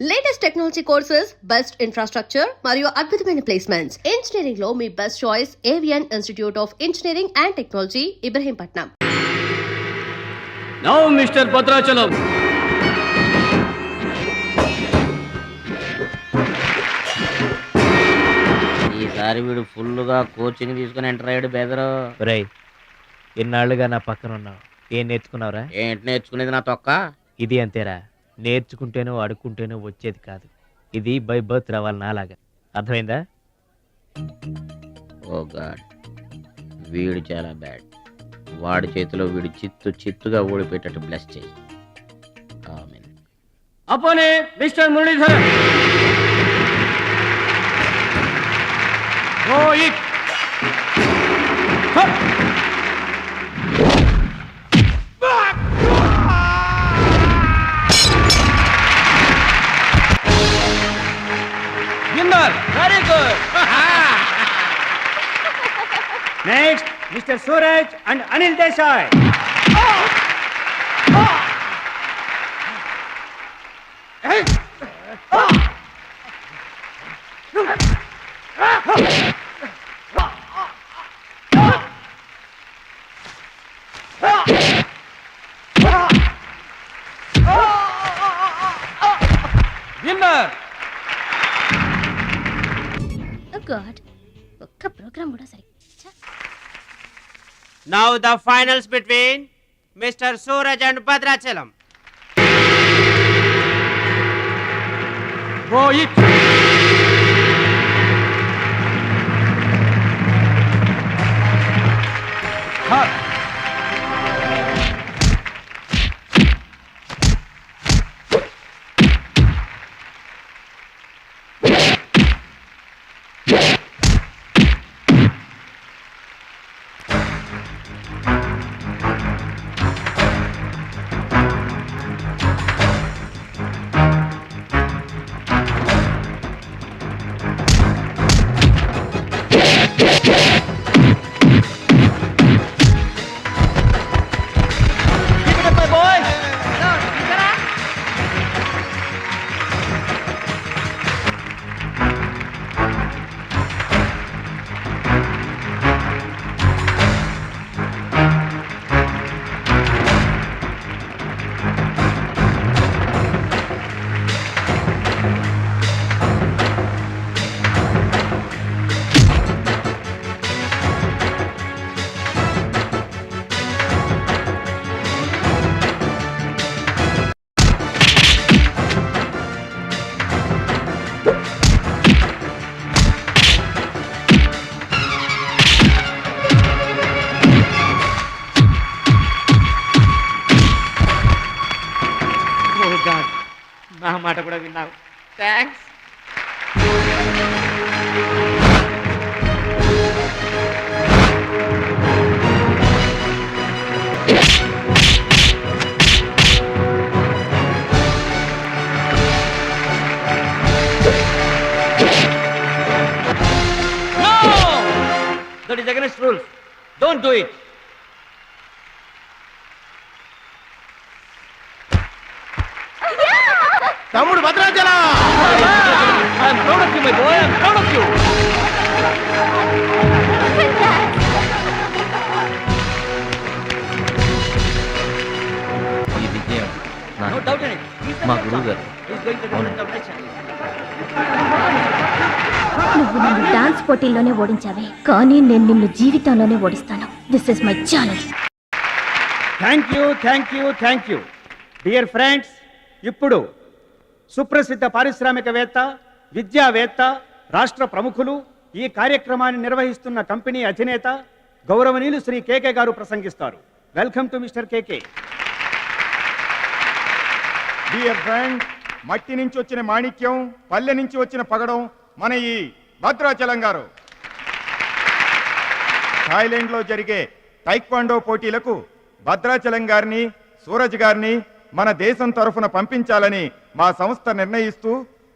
Latest technology courses, best infrastructure మరియు అద్భుతమైన placements. Engineering లో మీ best choice AVN institute of engineering and technology, Ibrahimpatnam. Now mister Bhadrachalam, ఈసారి వీడు ఫుల్గా కోచింగ్ తీసుకుని ఎంటర్ అయ్యాడు బెదరు. రై, ఇన్నాళ్ళుగా నా పక్కన ఉన్నావు. ఏం నేర్చుకున్నావురా? ఏంటి నేర్చుకునేది నా తొక్క? ఇది అంతేరా, నేర్చుకుంటేనో అడుక్కుంటేనో వచ్చేది కాదు. ఇది బై బర్త్ రావాలి నాలాగా. అర్థమైందా? ఓ గాడ్, వీడు చాలా బ్యాడ్. వాడి చేతిలో వీడు చిత్తుగా ఓడిపోయేటట్టు బ్లెస్ చేయి. ఆమేన్. అపోనే mister Muralidhar. Rohit very good. Next mister Suraj and Anil Desai. Winner. God, ఒక్క ప్రోగ్రామ్ కూడా సరే. Now the finals between Mr. Suraj and Bhadrachalam. Rohit నా మాట కూడా విన్నావు. Thanks. That is against rules. Don't do it. తమ్ముడు Bhadrachalam. I am proud of you, my boy. I am proud of you. ఈ విజయం No doubt in it. He's the మా best గురువు one. గారు. He's going to represent our nation. నువ్వు నన్ను dance పోటీల్లోనే ఓడించావే, కానీ నేను నిన్ను జీవితంలోనే ఓడిస్తాను. This is my challenge. Thank you dear friends. ఇప్పుడు సుప్రసిద్ధ పారిశ్రామికవేత్త, విద్యావేత్త, రాష్ట్ర ప్రముఖులు, ఈ కార్యక్రమాన్ని నిర్వహిస్తున్న కంపెనీ అధినేత గౌరవనీయులు శ్రీ కేకే గారు ప్రసంగిస్తారు. Welcome to mister KK. Dear friend, మట్టి నుంచి వచ్చిన మాణిక్యం, పల్లె నుంచి వచ్చిన పగడం మన ఈ భద్రాచలం గారు. థాయిలాండ్లో జరిగే టైక్వాండో పోటీలకు భద్రాచలం గారిని, సూరజ్ గారిని మన దేశం తరఫున పంపించాలని మా సంస్థ నిర్ణయిస్తూ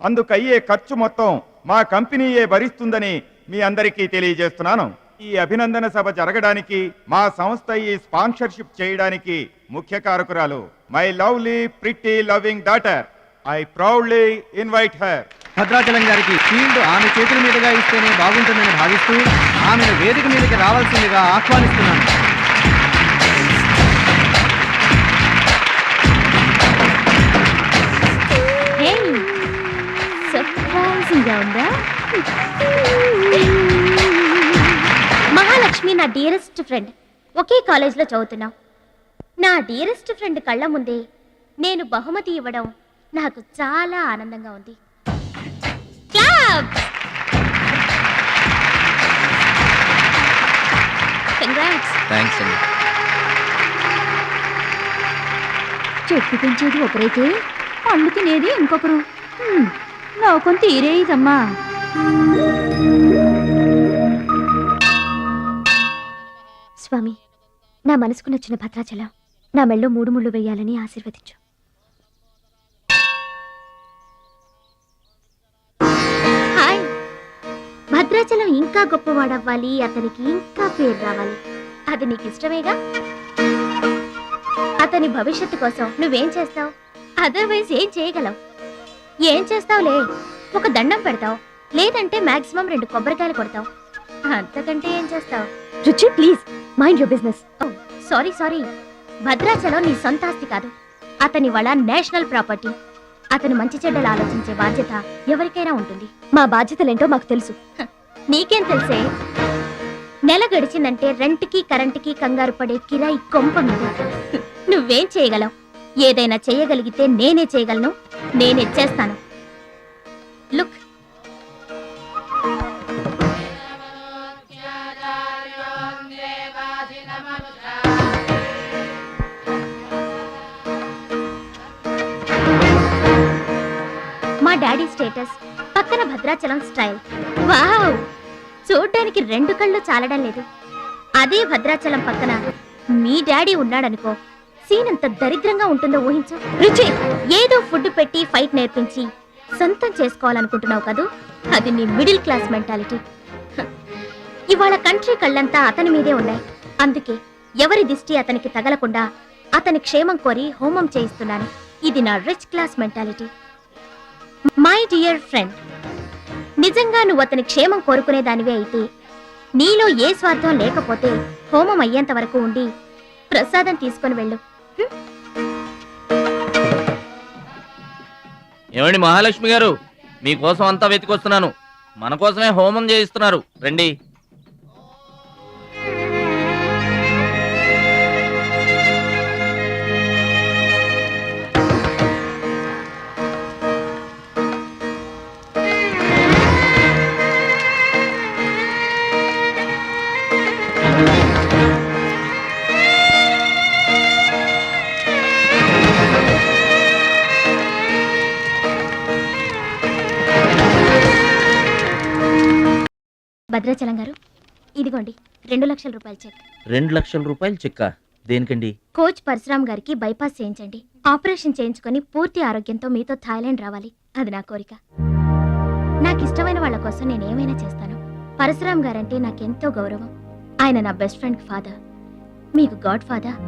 అందుకయ్యే ఖర్చు మొత్తం మా కంపెనీయే భరిస్తుందని మీ అందరికీ తెలియజేస్తున్నాను. ఈ అభినందన సభ జరగడానికి మా సంస్థ ఈ స్పాన్సర్షిప్ చేయడానికి ముఖ్య కారకురాలు my lovely pretty loving daughter I proudly invite her. Bhadrachalam గారికి ఫీల్డ్ ఆమె చేతుల మీదుగా ఇస్తేనే బాగుంటుందని భావిస్తూ ఆమెను వేదిక మీదకి రావాల్సిందిగా ఆహ్వానిస్తున్నాను. సర్ప్రైజింగ్ గా ఉందా? మహాలక్ష్మి నా డియరెస్ట్ ఫ్రెండ్. ఒకే కాలేజ్లో చదువుతున్నాం. నా డియరెస్ట్ ఫ్రెండ్ కళ్ళ ముందే నేను బహుమతి ఇవ్వడం నాకు చాలా ఆనందంగా ఉంది. కంగ్రాట్స్. థ్యాంక్స్ అండి. చెట్టు పెంచేది ఒకరైతే పండు తినేది ఇంకొకరు. నవ్వుకొని తీరేదమ్మా. స్వామి, నా మనసుకు నచ్చిన భద్రాచలం నా మెళ్ళో 3 ముళ్ళు వేయాలని ఆశీర్వదించు. హాయ్. భద్రాచలం ఇంకా గొప్పవాడవ్వాలి, అతనికి ఇంకా పేరు రావాలి. అది నీకు ఇష్టమేగా? అతని భవిష్యత్తు కోసం నువ్వేం చేస్తావు? అదర్వైజ్ ఏం చేయగలవు? ఏం చేస్తావులే, ఒక దండం పెడతావు, లేదంటే మాక్సిమం 2 కొబ్బరికాయలు కొడతావు. అంతకంటే ఏం చేస్తావు? రుచి, please mind your business. Sorry, Bhadrachalam నీ సొంత ఆస్తి కాదు, అతని వాళ్ళ నేషనల్ ప్రాపర్టీ. అతను మంచి చెడ్డలు ఆలోచించే బాధ్యత ఎవరికైనా ఉంటుంది. మా బాధ్యతలేంటో మాకు తెలుసు. నీకేం తెలుసే? నెల గడిచిందంటే రెంట్కి కరెంటుకి కంగారు పడే కిరాయి కొంప మీద. నువ్వేం చేయగలవు? ఏదైనా చేయగలిగితే నేనే చేయగలను, నేనే చేస్తాను. లుక్, మా డాడీ స్టేటస్ పక్కన భద్రాచలం స్టైల్. వావ్, చూడ్డానికి 2 కళ్ళు చాలడం లేదు. అదే భద్రాచలం పక్కన మీ డాడీ ఉన్నాడనుకో, సీన్ ఎంత దరిద్రంగా ఉంటుందో ఊహించు. రుచి, ఏదో ఫుడ్ పెట్టి ఫైట్ నేర్పించి సొంతం చేసుకోవాలనుకుంటున్నావు కదూ, అది నీ మిడిల్ క్లాస్ మెంటాలిటీ. ఇవాళ కంట్రీ కళ్ళంతా అతని మీదే ఉన్నాయి. అందుకే ఎవరి దిష్టి అతనికి తగలకుండా అతని క్షేమం కోరి హోమం చేయిస్తున్నాను. ఇది నా rich class mentality. My dear friend, నిజంగా నువ్వు అతని క్షేమం కోరుకునే దానివే అయితే నీలో ఏ స్వార్థం లేకపోతే హోమం అయ్యేంత వరకు ఉండి ప్రసాదం తీసుకొని వెళ్ళు. ఏమండి మహాలక్ష్మి గారు, మీకోసం అంతా వెతికొస్తున్నాను. మన కోసమే హోమం చేయిస్తున్నారు, రండి. భద్రాచలం గారు, ఇదిగోండి 2 లక్షల రూపాయల చెక్. 2 లక్షల రూపాయలు చెక్క? దేనికండి? కోచ్ పరశురామ్ గారికి బైపాస్ చేయించండి. ఆపరేషన్ చేయించుకొని పూర్తి ఆరోగ్యంతో మీతో థాయిలాండ్ రావాలి. అది నా కోరిక. నాకు ఇష్టమైన వాళ్ళ కోసం నేనేమైనా చేస్తాను. పరశురామ్ గారంటే నాకెంతో గౌరవం. ఆయన నా బెస్ట్ ఫ్రెండ్ ఫాదర్. మీకు గాడ్ ఫాదర్,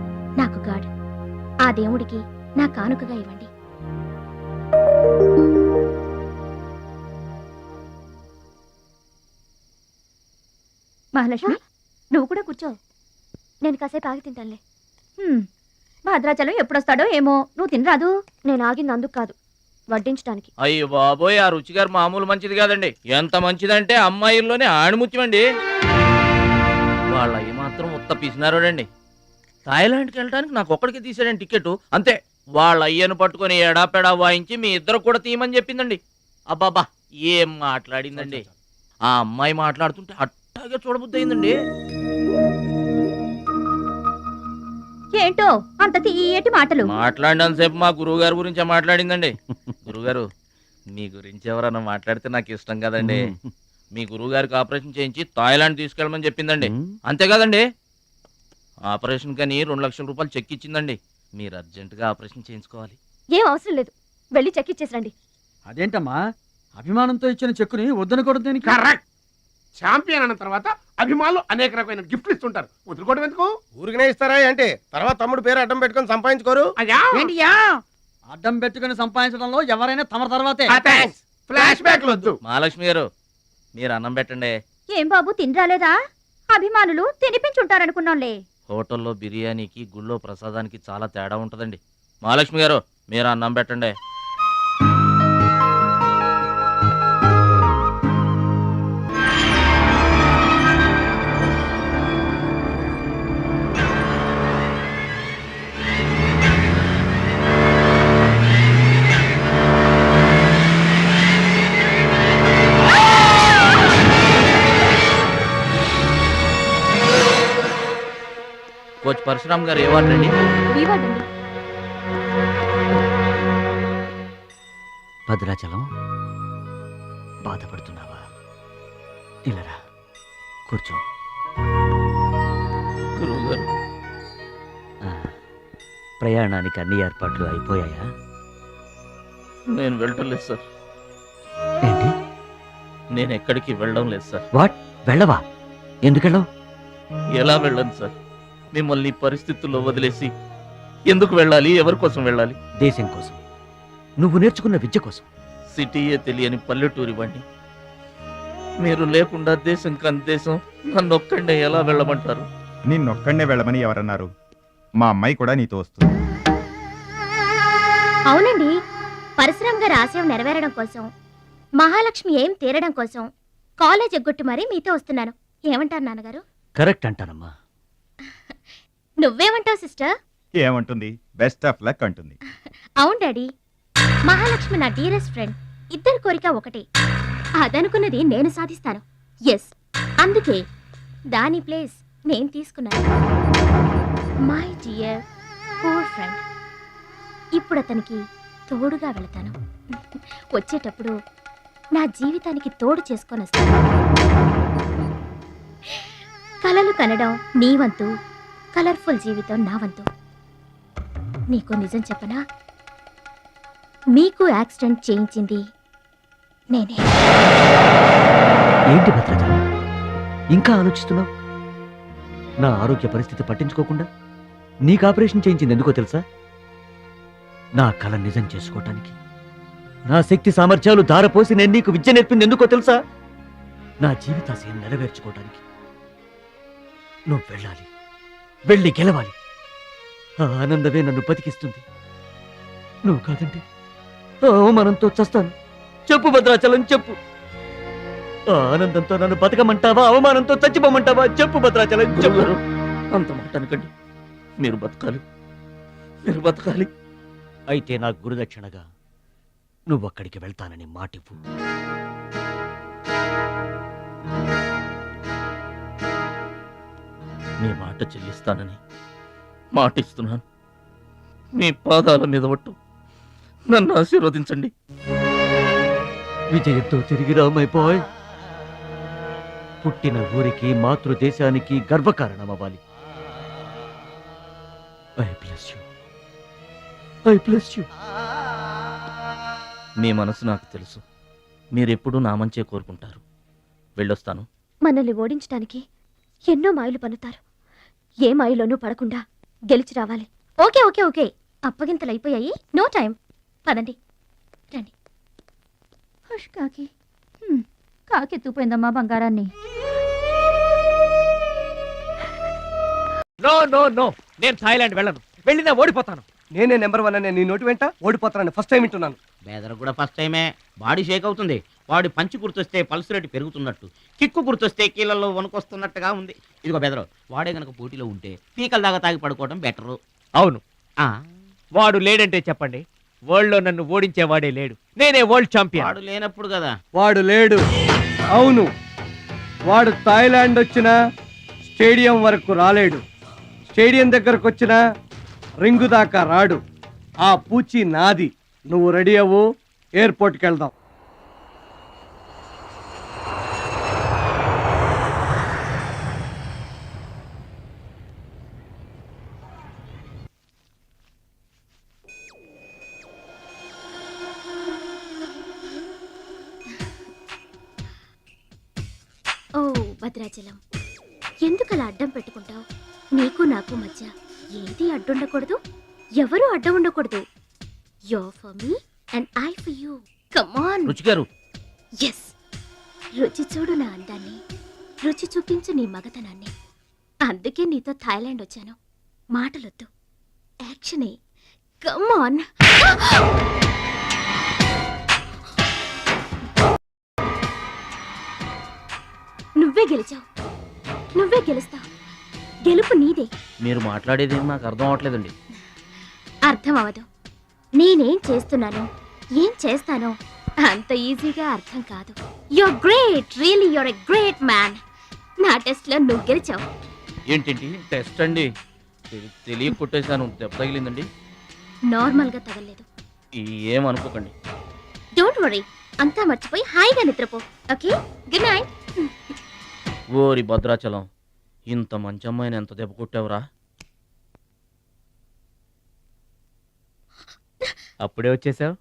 నాకు గాడ్. ఆ దేవుడికి నా కానుకగా ఇవ్వండి. మహాలక్ష్మి, నువ్వు కూడా కూర్చో. నేను కాసేపు ఆగి తింటానులే. భద్రాచలం ఎప్పుడొస్తాడో ఏమో, నువ్వు తినరాదు. నేను ఆగింది అందుకు కాదు, వడ్డించడానికి. అయ్యో బాబోయ్, ఆ రుచి గారు మామూలు మంచిది కాదండి. ఎంత మంచిదంటే అమ్మాయిల్లోనే ఆణిముత్యమండి. వాళ్ళ అయ్యి మాత్రం ఉత్త పిసినారోడండి. థాయిలాండ్కి వెళ్ళడానికి నాకు ఒక్కడికి తీసాడండి టికెట్, అంతే. వాళ్ళ అయ్యను పట్టుకొని ఎడాపెడా వాయించి మీ ఇద్దరు కూడా తీయమని చెప్పిందండి. అబ్బాబా, ఏం మాట్లాడిందండి. ఆ అమ్మాయి మాట్లాడుతుంటే అట్టాగే చూడబుద్ధి అయిందండి. ఏంటో అంత తీయటి మాటలు మాట్లాడినంతసేపు మా గురువు గారి గురించే మాట్లాడిందండి. గురుగారు, మీ గురించి ఎవరన్నా మాట్లాడితే నాకు ఇష్టం కదండి. మీ గురువు గారికి ఆపరేషన్ చేయించి థాయిలాండ్ తీసుకెళ్ళమని చెప్పిందండి. అంతే కదండి? ఆపరేషన్ కని 2 లక్షల రూపాయలు చెక్ ఇచ్చిందండి. మీరు అర్జెంటుగా ఆపరేషన్ చేయించుకోవాలి. ఏం అవసరం లేదు, వెళ్ళి చెక్ ఇచ్చేసరండి. అదేంటమ్మా, అభిమానంతో ఇచ్చిన చెక్కుని వద్దనకూడదు. కరెక్ట్. ఛాంపియన్ అన్న తర్వాత అభిమానులు అనేక రకమైన గిఫ్ట్లు ఇస్తుంటారు. వదులుకోవడం ఎందుకు? ఊరికనే ఇస్తారా అంటే తర్వాత తమ్ముడు పేరు అడ్డం పెట్టుకొని సంపాదించుకోరు. అయ్యా, ఏంటియా అడ్డం పెట్టుకుని సంపాదించడంలో ఎవరైనా తమ తర్వాతే. ఫ్లాష్ బ్యాక్ వద్దు. మహాలక్ష్మి గారు మీరు అన్నం పెట్టండి. ఏం బాబు తినరాలేదా? అభిమానులు తినిపించుంటారనుకున్నాంలే. హోటల్లో బిర్యానీకి గుళ్ళో ప్రసాదానికి చాలా తేడా ఉంటుందండి. మహాలక్ష్మి గారు మీరు అన్నం పెట్టండి. కోచ్ పరశురామ్ గారు ఏవాడండి? వివాడండి. భద్రాచలం బాధపడుతున్నావా? ఇలారా కూర్చో. గురువు గారు ప్రయాణానికి అన్ని ఏర్పాట్లు అయిపోయాయా? నేను వెళ్ళటం లేదు సార్. ఏంటి? నేను ఎక్కడికి వెళ్ళడం లేదు సార్. వాట్? వెళ్ళవా? ఎందుకెళ్ళవు? ఎలా వెళ్ళను సార్? మిమ్మల్ని ఈ పరిస్థితుల్లో వదిలేసి ఎందుకు వెళ్ళాలి? ఎవరి కోసం వెళ్ళాలి? దేశం కోసం, నువ్వు నేర్చుకున్న విద్య కోసం. సిటీయే తెలియని పల్లెటూరి వాణ్ణి. మీరు లేకుండా దేశం కాని దేశం నన్ను ఒక్కడే ఎలా వెళ్ళమంటారు? నిన్నొక్కడే వెళ్ళమని ఎవరన్నారు? మా అమ్మాయి కూడా నీతో వస్తుంది. అవునండి, పరశురామ్ గారి ఆశయం నెరవేరడం కోసం, మహాలక్ష్మి ఏం తీరడం కోసం కాలేజ్ ఎగ్గొట్టు మరీ మీతో వస్తున్నాను. ఏమంటారు నాన్నగారు? కరెక్ట్ అంటానమ్మా. నువ్వేమంటావు సిస్టర్? ఏమంటుంది? బెస్ట్ ఆఫ్ లక్ అంటుంది. అవును డాడీ, మహాలక్ష్మి నా డియరెస్ట్ ఫ్రెండ్. ఇద్దరి కోరిక ఒకటే, అదనుకున్నది నేను సాధిస్తాను. ఎస్, అందుకే దాని ప్లేస్ నేను తీసుకున్నాను. My dear poor friend. ఇప్పుడు అతనికి తోడుగా వెళతాను. వచ్చేటప్పుడు నా జీవితానికి తోడు చేసుకొని వస్తాను. కలలు కనడం నీ వంతు, కలర్ఫుల్ జీవితం నా వంతు. నీకు నిజం చెప్పనా? మీకు యాక్సిడెంట్ చేయించింది నేనే. ఏంటి భద్రాచలం ఇంకా ఆలోచిస్తున్నావు? నా ఆరోగ్య పరిస్థితి పట్టించుకోకుండా నీకు ఆపరేషన్ చేయించింది ఎందుకో తెలుసా? నా కళ నిజం చేసుకోవటానికి. నా శక్తి సామర్థ్యాలు ధారపోసి నేను నీకు విద్య నేర్పింది ఎందుకో తెలుసా? నా జీవితాశయం నెరవేర్చుకోవటానికి. నువ్వు వెళ్ళాలి, వెళ్ళి గెలవాలి. ఆ ఆనందమే నన్ను బతికిస్తుంది. నువ్వు కాదంటే అవమానంతో చస్తాను. చెప్పు భద్రాచలం, చెప్పు. ఆ ఆనందంతో నన్ను బతకమంటావా, అవమానంతో చచ్చిపోమంటావా? చెప్పు భద్రాచలం, చెప్పు. అంత మాట అనకండి. మీరు బతకాలి, మీరు బతకాలి. అయితే నా గురుదక్షిణగా నువ్వు అక్కడికి వెళ్తానని మాటివ్వు. మీ మాట చెల్లిస్తానని మాటిస్తున్నాను. మీ పాదాల మీద ఒట్టు. నన్ను ఆశీర్వదించండి. విజయంతో తిరిగి రామైపోయ్. పుట్టిన ఊరికి, మాతృదేశానికి గర్వకారణమవ్వాలి. I bless you. I bless you. మీ మనసు నాకు తెలుసు. మీరెప్పుడూ నా మంచే కోరుకుంటారు. వెళ్ళొస్తాను. మనల్ని ఓడించడానికి ఎన్నో మాయలు పన్నుతారు. ఏ మాయలోనూ పడకుండా గెలిచి రావాలి. ఓకే ఓకే ఓకే, అప్పగింతలు అయిపోయాయి. No time. పదండి, రండి. హుష్ కాకి. కాకెత్తుపోయిందమ్మా బంగారాన్ని. నో నో నో, నేను థాయిలాండ్ వెళ్ళను. వెళ్ళినా ఓడిపోతాను. నేనే నెంబర్ 1 అనే నీ నోటి వెంట ఓడిపోతానని ఫస్ట్ టైం వింటున్నాను. బేదర్ కూడా ఫస్ట్ టైమే. బాడీ షేక్ అవుతుంది. వాడి పంచి గుర్తొస్తే పల్స్ రేటు పెరుగుతున్నట్టు, కిక్కు గుర్తొస్తే కీళ్ళల్లో వణుకొస్తున్నట్టుగా ఉంది. ఇదిగో బెదరు, వాడే గనక పోటీలో ఉంటే పీకల దాకా తాగి పడుకోవడం బెటరు. అవును, వాడు లేడంటే చెప్పండి. వరల్డ్ లో నన్ను ఓడించేవాడే లేడు. నేనే వరల్డ్ ఛాంపియన్. వాడు లేనప్పుడు కదా. వాడు లేడు. అవును, వాడు థాయిలాండ్ వచ్చినా స్టేడియం వరకు రాలేడు. స్టేడియం దగ్గరకు వచ్చినా రింగు దాకా రాడు. ఆ పూచి నాది. నువ్వు రెడీ అవ్వు, ఎయిర్పోర్ట్కి వెళ్దాం. ఓ భద్రాచలం, ఎందుకలా అడ్డం పెట్టుకుంటావు? నీకు నాకు మధ్య ఏది అడ్డుండకూడదు, ఎవరూ అడ్డం ఉండకూడదు. You're for me and I for you. Come on. రుచి గారు ఎస్, రుచి చూడు నా అందాన్ని, రుచి చూపించు నీ మగతనాన్ని. అందుకే నీతో థాయిలాండ్ వచ్చాను. మాటలొద్దు, యాక్షనే. Come on. నువ్వే గెలిచావు, నువ్వే గెలుస్తావు. గెలుపు నీదే. మీరు మాట్లాడేది నాకు అర్థం అవట్లేదండి. అర్థం అవదు. నేనేం చేస్తున్నానో, ఏం చేస్తానో అంత ఈజీగా అర్థం కాదు. You're great, really you're a great man. నా టెస్ట్ లో నువ్వు గెలిచావు. ఏంటండి టెస్ట్ అండి? తెలియ కొట్టేశాను, దెబ్బ తగిలిందండి. నార్మల్ గా తగలేదు. ఏమనుకోకండి. డోంట్ వరీ, అంతా మర్చిపోయి హాయిగా నిద్రపో. Okay, good night. ఓరి భద్రాచలం, ఇంత మంచి అమ్మాయిని ఎంత దెబ్బ కొట్టావురా? అప్పుడే వచ్చేసావు?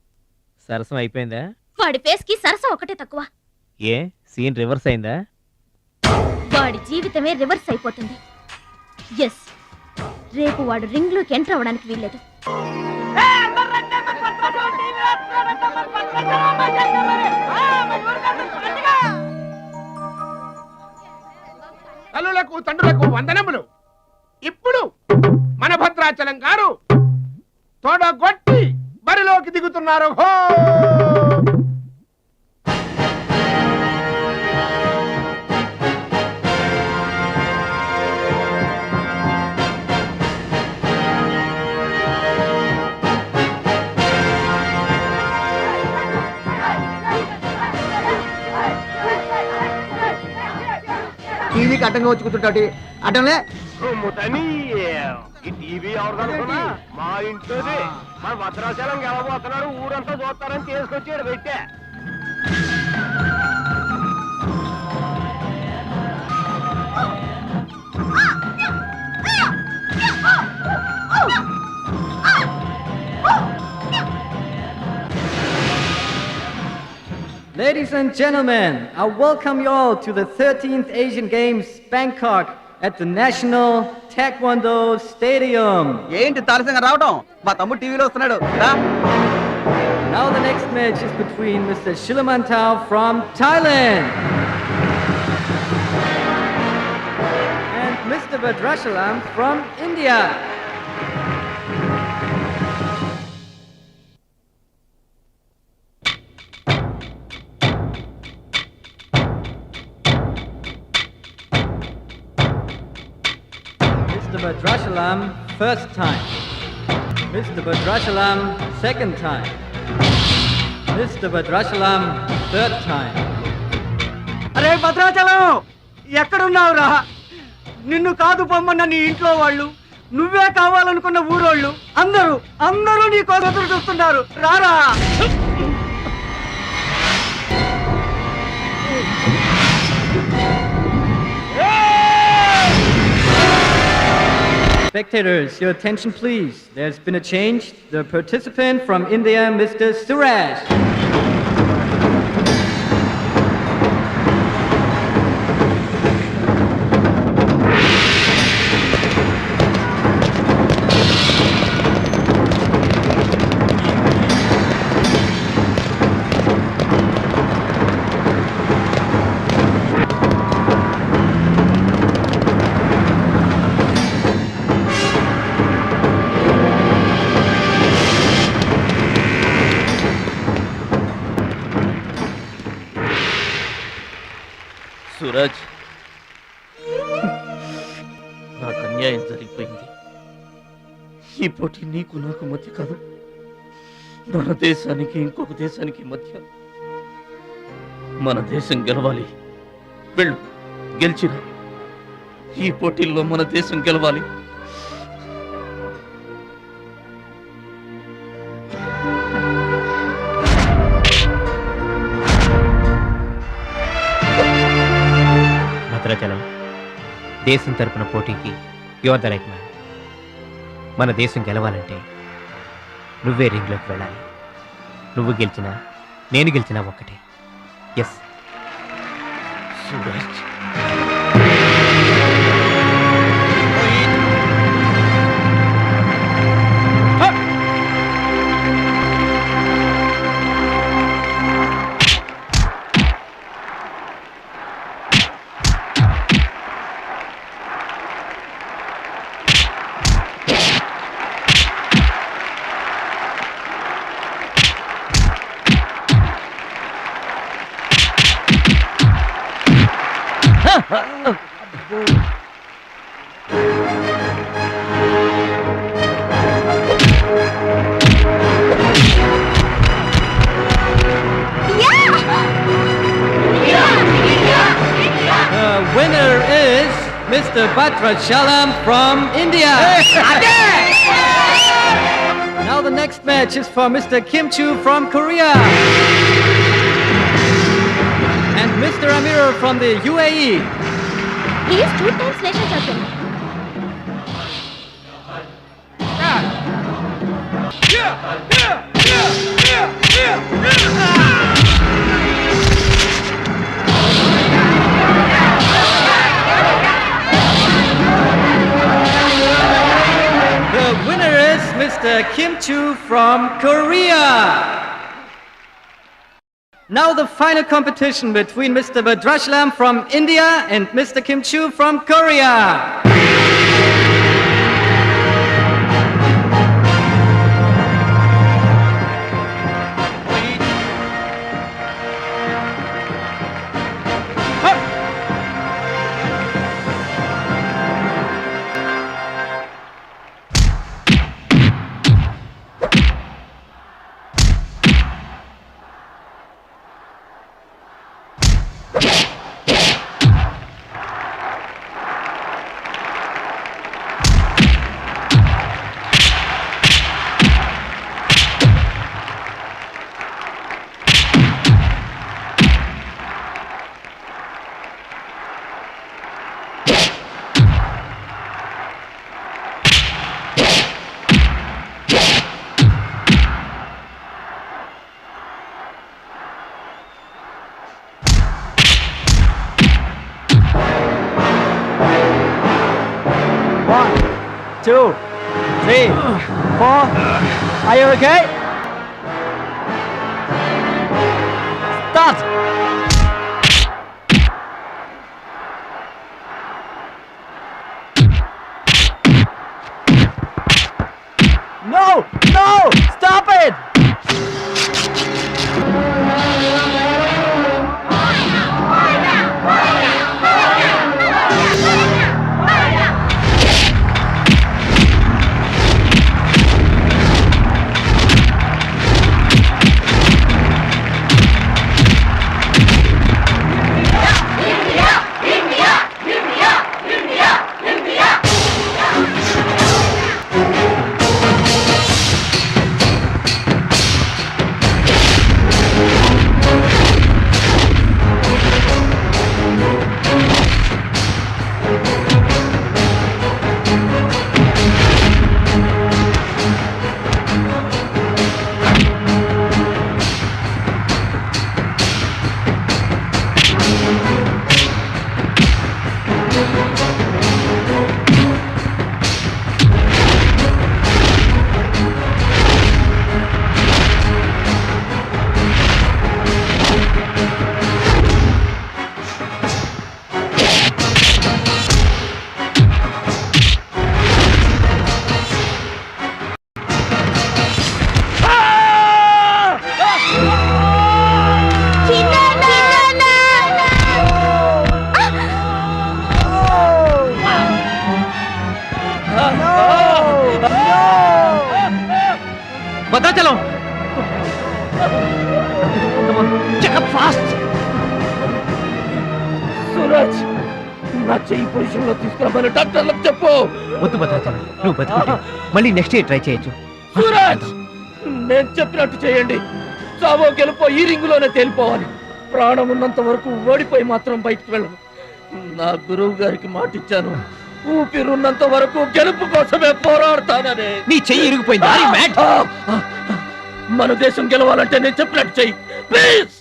సరసం అయిపోయిందా? వాడి ఫేస్ కి సరసం ఒకటే తక్కువ. ఏ సీన్ రివర్స్ అయిందా? వాడి జీవితమే రివర్స్ అయిపోతుంది. ఎస్, రేపు వాడు రింగ్ లోకి ఎంటర్ అవ్వడానికి వీల్లేదు. తల్లులకు తండ్రులకు వందనములు. ఇప్పుడు మన భద్రాచలం గారు తోడగొట్టి బరిలోకి దిగుతున్నారు. హో! టీవీకి అడ్డంగా వచ్చి కూర్చుంటాడు అడ్డంలే. ఈ టీవీ ఎవరిదనుకున్నా మా ఇంట్లోది. మన భద్రాచలం గెలబోతున్నారు, ఊరంతా చూస్తారని తీసుకొచ్చి పెట్టా. Ladies and gentlemen, I welcome you all to the 13th Asian Games, Bangkok, at the National Taekwondo Stadium. ఏంటి తారసంగా రావడం? మా తమ్ముడు టీవీలో వస్తున్నాడు. Now the next match is between Mr. Shilamantau from Thailand and Mr. Badrashalam from India. Mr. Badrashalam, first time. Mr. Badrashalam, second time. Mr. Badrashalam, third time. అరే భద్రాచలం, ఎక్కడున్నావురా? నిన్ను కాదు పొమ్మన్న నీ ఇంట్లో వాళ్ళు, నువ్వే కావాలనుకున్న ఊరోళ్ళు అందరూ నీ కోసం ఎదురు చూస్తున్నారు. రారా. Spectators, your attention please. There's been a change. The participant from India, Mr. Suraj. Suraj, నాకు అన్యాయం జరిగిపోయింది. ఈ పోటీ నీకు నాకు మధ్య కాదు, మన దేశానికి ఇంకొక దేశానికి మధ్య. మన దేశం గెలవాలి. వెళ్ళు, గెలిచిన ఈ పోటీల్లో మన దేశం గెలవాలి. భద్రాచలం, దేశం తరపున పోటీకి యువర్ ద రైట్ మ్యాన్. మన దేశం గెలవాలంటే నువ్వే రింగ్లోకి వెళ్ళాలి. నువ్వు గెలిచినా నేను గెలిచినా ఒక్కటే. Yes Suraj. The winner is Mr. Bhadrachalam from India. Now the next match is for Mr. Kim Chu from Korea. And Mr. Amir from the UAE. He is 2 times national champion. The winner is Mr. Kim Chu from Korea. Now the final competition between Mr. Bhadrachalam from India and Mr. Kim Chu from Korea. Two, three, four. Are you okay? Start. No! No! Stop it! Bhadrachalam! Check up fast! Suraj, నా చెయ్యి position లో తీసుకురామని డాక్టర్లకు చెప్పు. వద్దు భద్రాచలం, నువ్వు బతుకుంటే మళ్ళీ next year try చేయొచ్చు. సూరజ్, నేను చెప్పినట్టు చేయండి. చావో గెలుపో ఈ రింగులోనే తేలిపోవాలి. ప్రాణం ఉన్నంత వరకు ఓడిపోయి మాత్రం బయటికి వెళ్ళను. నా గురువు గారికి మాటిచ్చాను, ఊపిరున్నంత వరకు గెలుపు కోసమే పోరాడతానని. నీ చెయ్యి ఇరిగిపోయింది. మన దేశం గెలవాలంటే నేను చెప్పినట్టు చెయ్యి ప్లీజ్.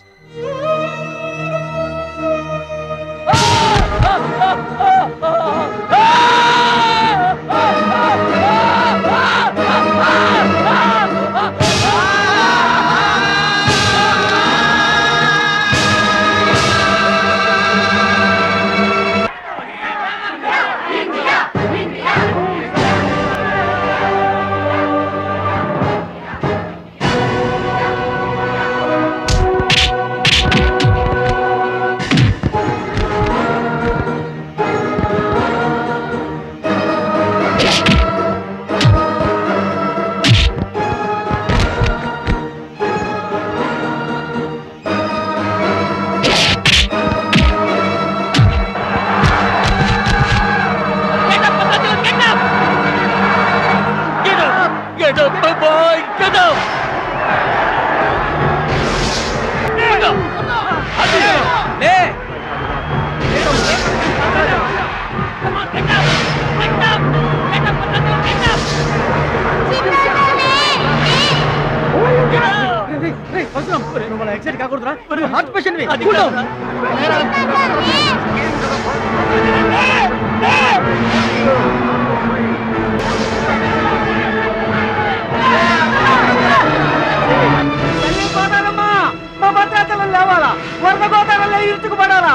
హార్ట్ పేషెంట్ మా భద్రాచలం లేవాలా, వరద గోదావరిలో ఇరుచుకుపడాలా,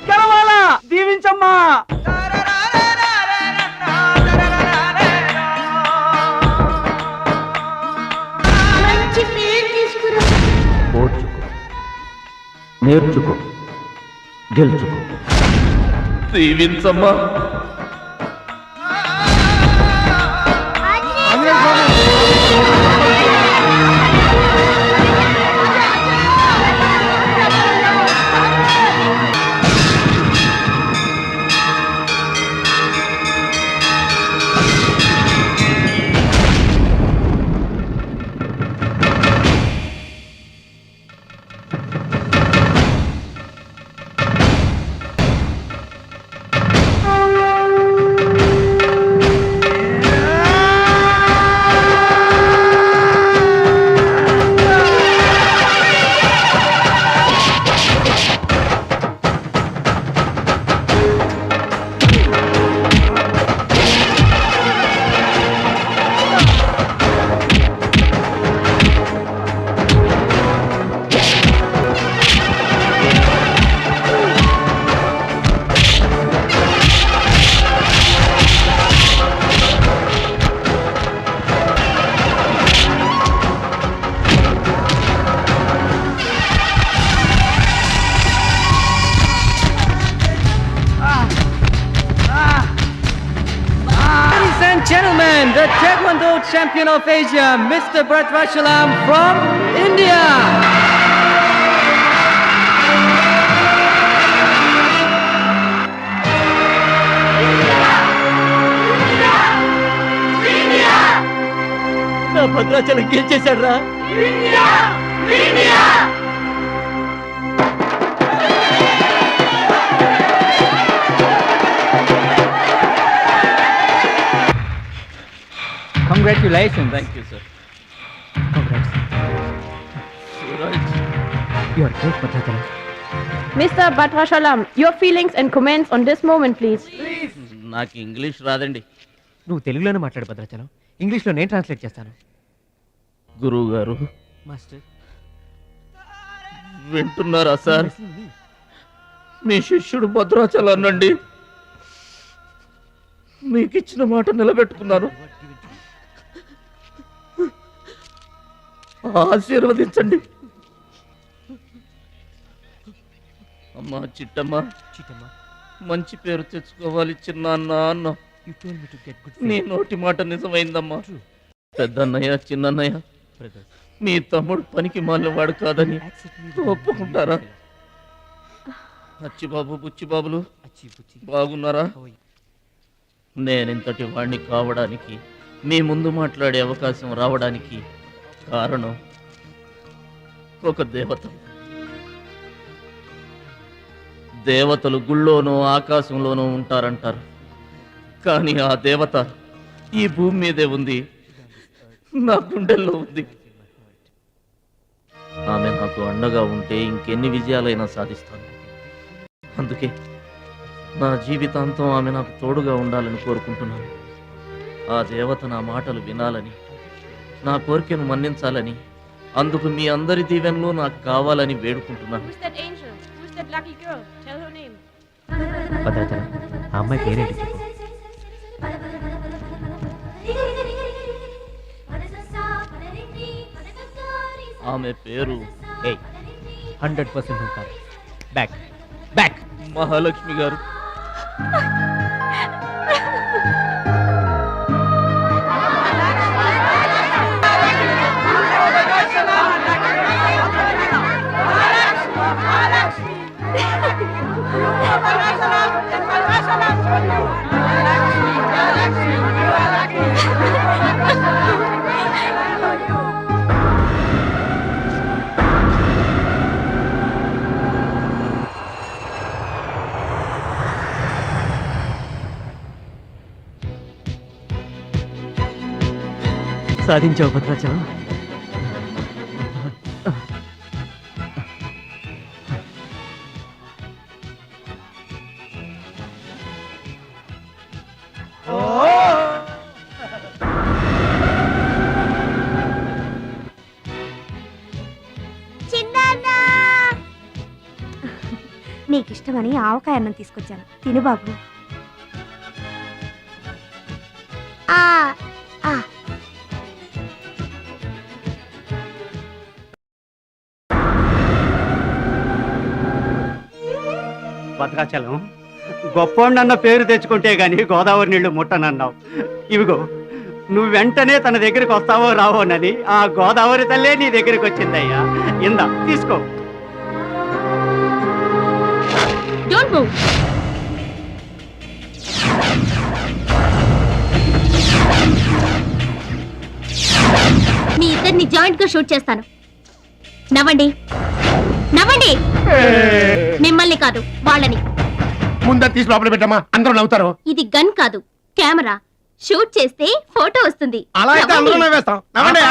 గెలవాలా, దీవించమ్మా. ఓర్చుకో, నేర్చుకో, గెలుచుకో. దీవించమ్మా. Gentlemen, the Taekwondo champion of Asia, Mr. Bhadrachalam from India. నా భద్రాచలం గెలిచేశాడు రా. Congratulations. Thank you, sir. Congrats. Suraj. You are great, Bhadrachalam. Mr. Bhadrachalam, your feelings and comments on this moment, please. నాకు English రాదండి. నువ్వు తెలుగులోనే మాట్లాడు భద్రాచలం, ఇంగ్లీష్లో నేను translate చేస్తాను. గురువు గారు మాస్టర్ వింటున్నారా సార్? మీ శిష్యుడు భద్రాచలాన్నండి. మీకు ఇచ్చిన మాట నిలబెట్టుకున్నాను. ఆశీర్వదించండి. అమ్మా చిట్టమ్మ, మంచి పేరు తెచ్చుకోవాలి చిన్న అన్న. నీ నోటి మాట నిజమైందమ్మా. పెద్దన్నయ్య, చిన్నన్నయ్య, మీ తమ్ముడు పనికి మాలినవాడు కాదని ఒప్పుకుంటారా? అచ్చిబాబు, బుచ్చిబాబులు బాగున్నారా? నేనింతటి వాణ్ణి కావడానికి, మీ ముందు మాట్లాడే అవకాశం రావడానికి కారణం ఒక దేవత. దేవతలు గుళ్ళోనూ ఆకాశంలోనూ ఉంటారంటారు, కానీ ఆ దేవత ఈ భూమి మీదే ఉంది, నా గుండెల్లో ఉంది. ఆమె నాకు అండగా ఉంటే ఇంకెన్ని విజయాలైనా సాధిస్తాను. అందుకే నా జీవితాంతం ఆమె నాకు తోడుగా ఉండాలని కోరుకుంటున్నాను. ఆ దేవత నా మాటలు వినాలని, నా కోరికను మన్నించాలని, అందుకు మీ అందరి దీవెనలు నాకు కావాలని వేడుకుంటున్నాను. భద్రాచలం, ఆ అమ్మాయి పేరేంటి చెప్పు. ఆమె పేరు 100% కాదు. బ్యాక్ బ్యాక్ మహాలక్ష్మి గారు. సాధించావు భద్రాచలం. నీకిష్టమని ఆవకాయ అన్నం తీసుకొచ్చాను, తిను బాబు. ఆ ఆ భద్రాచలం గొప్పోండన్న పేరు తెచ్చుకుంటే గాని గోదావరి నీళ్లు ముట్టనన్నావు. ఇవిగో నువ్వు వెంటనే తన దగ్గరికి వస్తావో రావోనని ఆ గోదావరి తల్లే నీ దగ్గరికి వచ్చిందయ్యా. ఇందా తీసుకో. Don't move. మీ ఇద్దరిని జాయింట్ గా షూట్ చేస్తాను. నవ్వండి, నవ్వండి. మిమ్మల్ని కాదు, వాళ్ళని. ముందా తీసి లోపల పెట్టమ్మా, అందరూ నవ్వుతారు. ఇది గన్ కాదు, కెమెరా. షూట్ చేస్తే ఫోటో వస్తుంది. అలా అయితే అందరూ నవ్వేస్తాం. నవ్వండి.